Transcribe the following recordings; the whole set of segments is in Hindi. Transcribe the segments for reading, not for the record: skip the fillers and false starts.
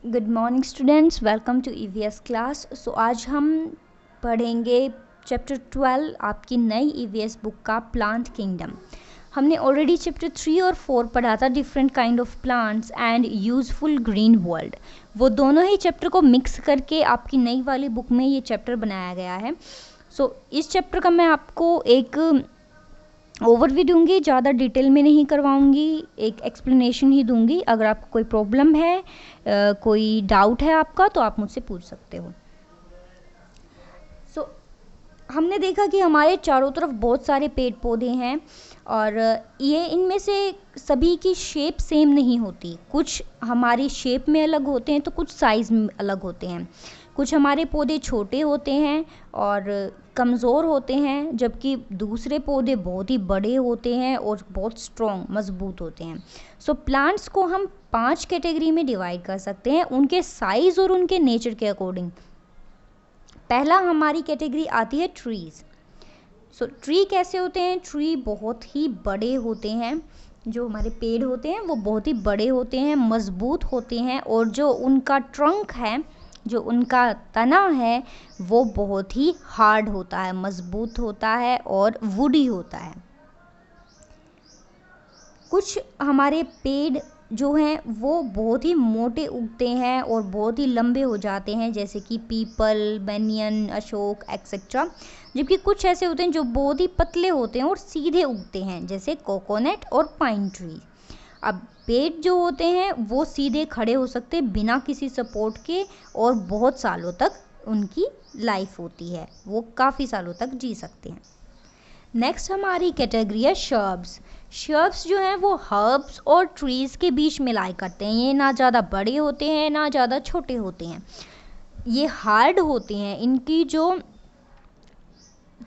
Good morning students, welcome to EVS class. So आज हम पढ़ेंगे चैप्टर 12 आपकी नई ईवीएस बुक का प्लांट किंगडम। हमने ऑलरेडी चैप्टर 3 और 4 पढ़ा था, different kind of plants and useful green world. वो दोनों ही चैप्टर को मिक्स करके आपकी नई वाली बुक में ये चैप्टर बनाया गया है। सो इस चैप्टर का मैं आपको एक ओवरव्यू दूंगी, ज़्यादा डिटेल में नहीं करवाऊंगी, एक एक्सप्लेनेशन ही दूंगी। अगर आपको कोई प्रॉब्लम है, कोई डाउट है आपका, तो आप मुझसे पूछ सकते हो। सो हमने देखा कि हमारे चारों तरफ बहुत सारे पेड़ पौधे हैं और ये इनमें से सभी की शेप सेम नहीं होती। कुछ हमारी शेप में अलग होते हैं तो कुछ साइज़ में अलग होते हैं। कुछ हमारे पौधे छोटे होते हैं और कमज़ोर होते हैं, जबकि दूसरे पौधे बहुत ही बड़े होते हैं और बहुत स्ट्रॉन्ग मजबूत होते हैं। सो प्लांट्स को हम 5 कैटेगरी में डिवाइड कर सकते हैं, उनके साइज़ और उनके नेचर के अकॉर्डिंग। पहला हमारी कैटेगरी आती है ट्रीज़। सो ट्री कैसे होते हैं? ट्री बहुत ही बड़े होते हैं। जो हमारे पेड़ होते हैं वो बहुत ही बड़े होते हैं, मजबूत होते हैं, और जो उनका ट्रंक है, जो उनका तना है, वो बहुत ही हार्ड होता है, मजबूत होता है और वुडी होता है। कुछ हमारे पेड़ जो हैं वो बहुत ही मोटे उगते हैं और बहुत ही लंबे हो जाते हैं, जैसे कि पीपल, बनियन, अशोक एक्सेट्रा। जबकि कुछ ऐसे होते हैं जो बहुत ही पतले होते हैं और सीधे उगते हैं, जैसे कोकोनट और पाइन ट्री। अब पेड़ जो होते हैं वो सीधे खड़े हो सकते हैं बिना किसी सपोर्ट के, और बहुत सालों तक उनकी लाइफ होती है, वो काफ़ी सालों तक जी सकते हैं। नेक्स्ट हमारी कैटेगरी है शर्ब्स। शर्ब्स जो हैं वो हर्ब्स और ट्रीज़ के बीच में लाई करते हैं। ये ना ज़्यादा बड़े होते हैं ना ज़्यादा छोटे होते हैं। ये हार्ड होते हैं, इनकी जो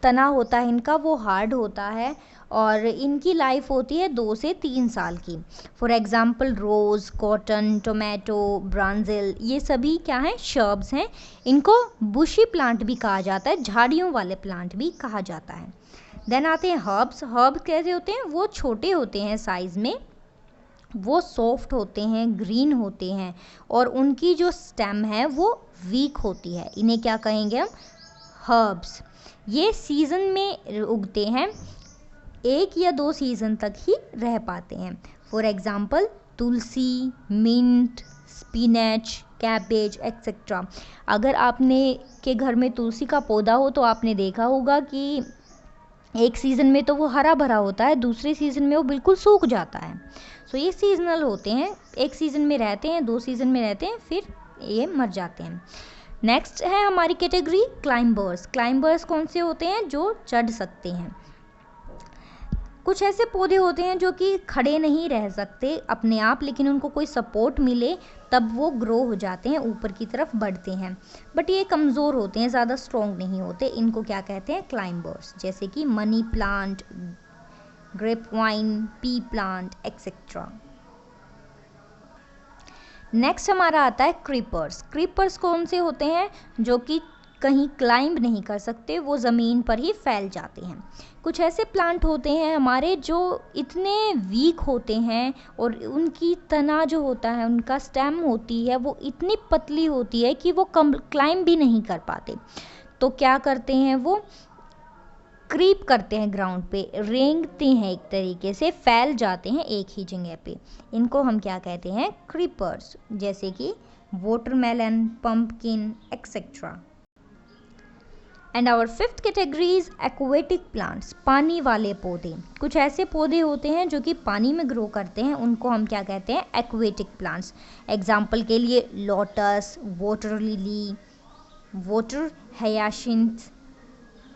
तना होता है इनका वो हार्ड होता है, और इनकी लाइफ होती है 2 से 3 साल की। For example rose, cotton, tomato, brinjal, ये सभी क्या हैं? शर्ब्स हैं। इनको बुशी प्लांट भी कहा जाता है, झाड़ियों वाले प्लांट भी कहा जाता है। देन आते हैं हर्ब्स। हर्ब कैसे होते हैं? वो छोटे होते हैं साइज़ में, वो सॉफ्ट होते हैं, ग्रीन होते हैं, और उनकी जो स्टेम है वो वीक होती है। इन्हें क्या कहेंगे हम? हर्ब्स। ये सीज़न में उगते हैं, 1 या 2 सीज़न तक ही रह पाते हैं। फॉर एग्जांपल तुलसी, मिंट, स्पिनच, कैबेज एक्सेट्रा। अगर आपने के घर में तुलसी का पौधा हो तो आपने देखा होगा कि एक सीज़न में तो वो हरा भरा होता है, दूसरे सीज़न में वो बिल्कुल सूख जाता है। सो ये सीजनल होते हैं, एक सीज़न में रहते हैं, 2 सीज़न में रहते हैं, फिर ये मर जाते हैं। नेक्स्ट है हमारी कैटेगरी क्लाइंबर्स। क्लाइंबर्स कौन से होते हैं? जो चढ़ सकते हैं। कुछ ऐसे पौधे होते हैं जो कि खड़े नहीं रह सकते अपने आप, लेकिन उनको कोई सपोर्ट मिले तब वो ग्रो हो जाते हैं, ऊपर की तरफ बढ़ते हैं। बट ये कमज़ोर होते हैं, ज़्यादा स्ट्रॉन्ग नहीं होते। इनको क्या कहते हैं? क्लाइंबर्स। जैसे कि money plant, grape vine, pea plant etcetera. Next हमारा आता है क्रीपर्स। क्रीपर्स कौन से होते हैं? जो कि कहीं क्लाइंब नहीं कर सकते, वो ज़मीन पर ही फैल जाते हैं। कुछ ऐसे प्लांट होते हैं हमारे जो इतने वीक होते हैं, और उनकी तना जो होता है, उनका स्टेम होती है, वो इतनी पतली होती है कि वो क्लाइंब भी नहीं कर पाते। तो क्या करते हैं? वो क्रीप करते हैं, ग्राउंड पे रेंगते हैं, एक तरीके से फैल जाते हैं एक ही जगह पे। इनको हम क्या कहते हैं? क्रीपर्स। जैसे कि watermelon, pumpkin etcetera. And our 5th category is aquatic plants. पानी वाले पौधे। कुछ ऐसे पौधे होते हैं जो कि पानी में ग्रो करते हैं, उनको हम क्या कहते हैं? Aquatic plants. एग्जाम्पल के लिए lotus, water lily, water hyacinth,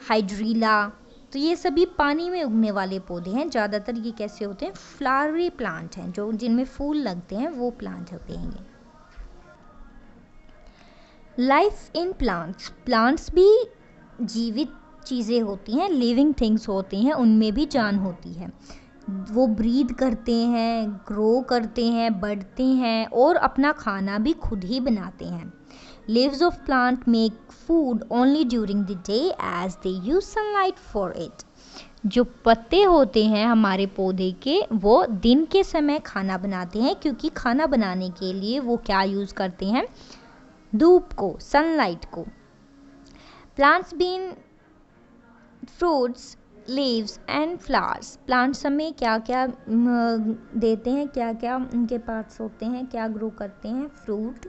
hydrilla. तो ये सभी पानी में उगने वाले पौधे हैं। ज़्यादातर ये कैसे होते हैं? फ्लावरी प्लांट हैं, जो जिनमें फूल लगते हैं, वो प्लांट होते हैं ये। Life in plants. प्लांट्स भी जीवित चीज़ें होती हैं, लिविंग थिंग्स होती हैं, उनमें भी जान होती है। वो ब्रीद करते हैं, ग्रो करते हैं, बढ़ते हैं, और अपना खाना भी खुद ही बनाते हैं। Leaves of plant make food only during the day as they use sunlight for it. जो पत्ते होते हैं हमारे पौधे के वो दिन के समय खाना बनाते हैं, क्योंकि खाना बनाने के लिए वो क्या यूज़ करते हैं, धूप को, सनलाइट को। Plants bean fruits, leaves and flowers. Plants हमें क्या क्या देते हैं, क्या क्या उनके पार्ट्स होते हैं, क्या ग्रो करते हैं, फ्रूट,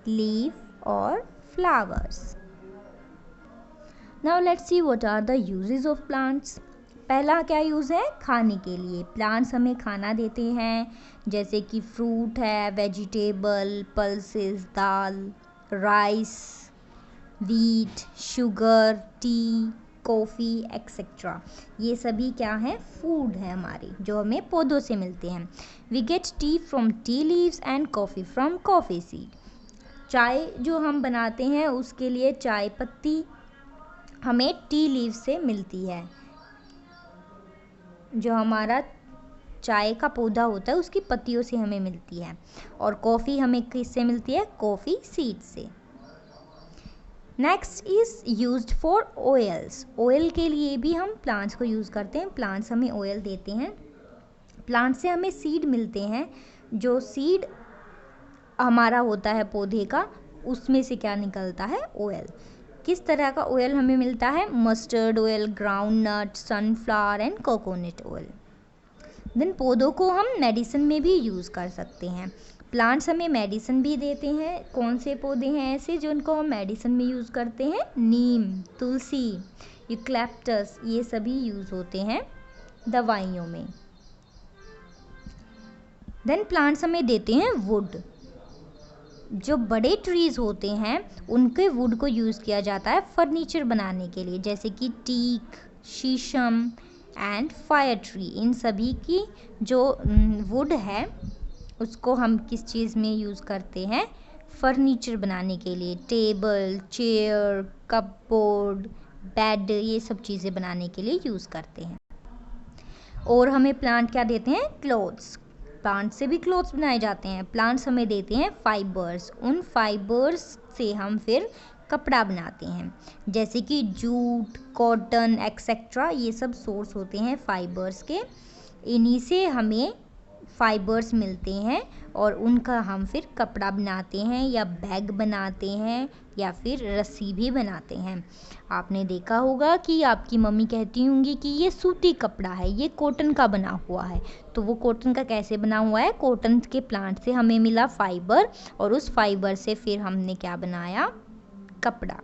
लीफ और flowers. Now let's see what are the uses of plants. पहला क्या यूज़ है, खाने के लिए। प्लांट्स हमें खाना देते हैं, जैसे कि फ्रूट है, vegetable, pulses, dal, rice, wheat, sugar, tea, coffee etcetera. ये सभी क्या हैं, फूड है हमारे, जो हमें पौधों से मिलते हैं। We get tea from tea leaves and coffee from coffee seed. चाय जो हम बनाते हैं उसके लिए चाय पत्ती हमें टी लीव से मिलती है। जो हमारा चाय का पौधा होता है उसकी पत्तियों से हमें मिलती है। और कॉफ़ी हमें किससे मिलती है, कॉफ़ी सीड से। Next is used for oils. Oil के लिए भी हम प्लांट्स को यूज़ करते हैं। प्लांट्स हमें ऑयल देते हैं। प्लांट से हमें सीड मिलते हैं। जो सीड हमारा होता है पौधे का, उसमें से क्या निकलता है, ऑयल। किस तरह का ऑयल हमें मिलता है, mustard oil, groundnut, sunflower and coconut oil. Then पौधों को हम मेडिसिन में भी यूज़ कर सकते हैं। प्लांट्स हमें मेडिसिन भी देते हैं। कौन से पौधे हैं ऐसे जो उनको हम मेडिसिन में यूज़ करते हैं, नीम, तुलसी, यूकैलिप्टस, ये सभी यूज़ होते हैं दवाइयों में। देन प्लांट्स हमें देते हैं वुड। जो बड़े ट्रीज़ होते हैं उनके वुड को यूज़ किया जाता है फर्नीचर बनाने के लिए, जैसे कि टीक, शीशम एंड फायर ट्री। इन सभी की जो वुड है उसको हम किस चीज़ में यूज़ करते हैं, फर्नीचर बनाने के लिए। टेबल, चेयर, कपबोर्ड, बेड, ये सब चीज़ें बनाने के लिए यूज़ करते हैं। और हमें प्लांट क्या देते हैं, क्लोथ्स। प्लांट से भी क्लोथ्स बनाए जाते हैं। प्लांट्स हमें देते हैं फाइबर्स। उन फाइबर्स से हम फिर कपड़ा बनाते हैं, जैसे कि जूट, कॉटन एक्सेट्रा। ये सब सोर्स होते हैं फाइबर्स के। इन्हीं से हमें फाइबर्स मिलते हैं और उनका हम फिर कपड़ा बनाते हैं या बैग बनाते हैं या फिर रस्सी भी बनाते हैं। आपने देखा होगा कि आपकी मम्मी कहती होंगी कि ये सूती कपड़ा है, ये कॉटन का बना हुआ है। तो वो कॉटन का कैसे बना हुआ है, कॉटन के प्लांट से हमें मिला फाइबर और उस फाइबर से फिर हमने क्या बनाया, कपड़ा।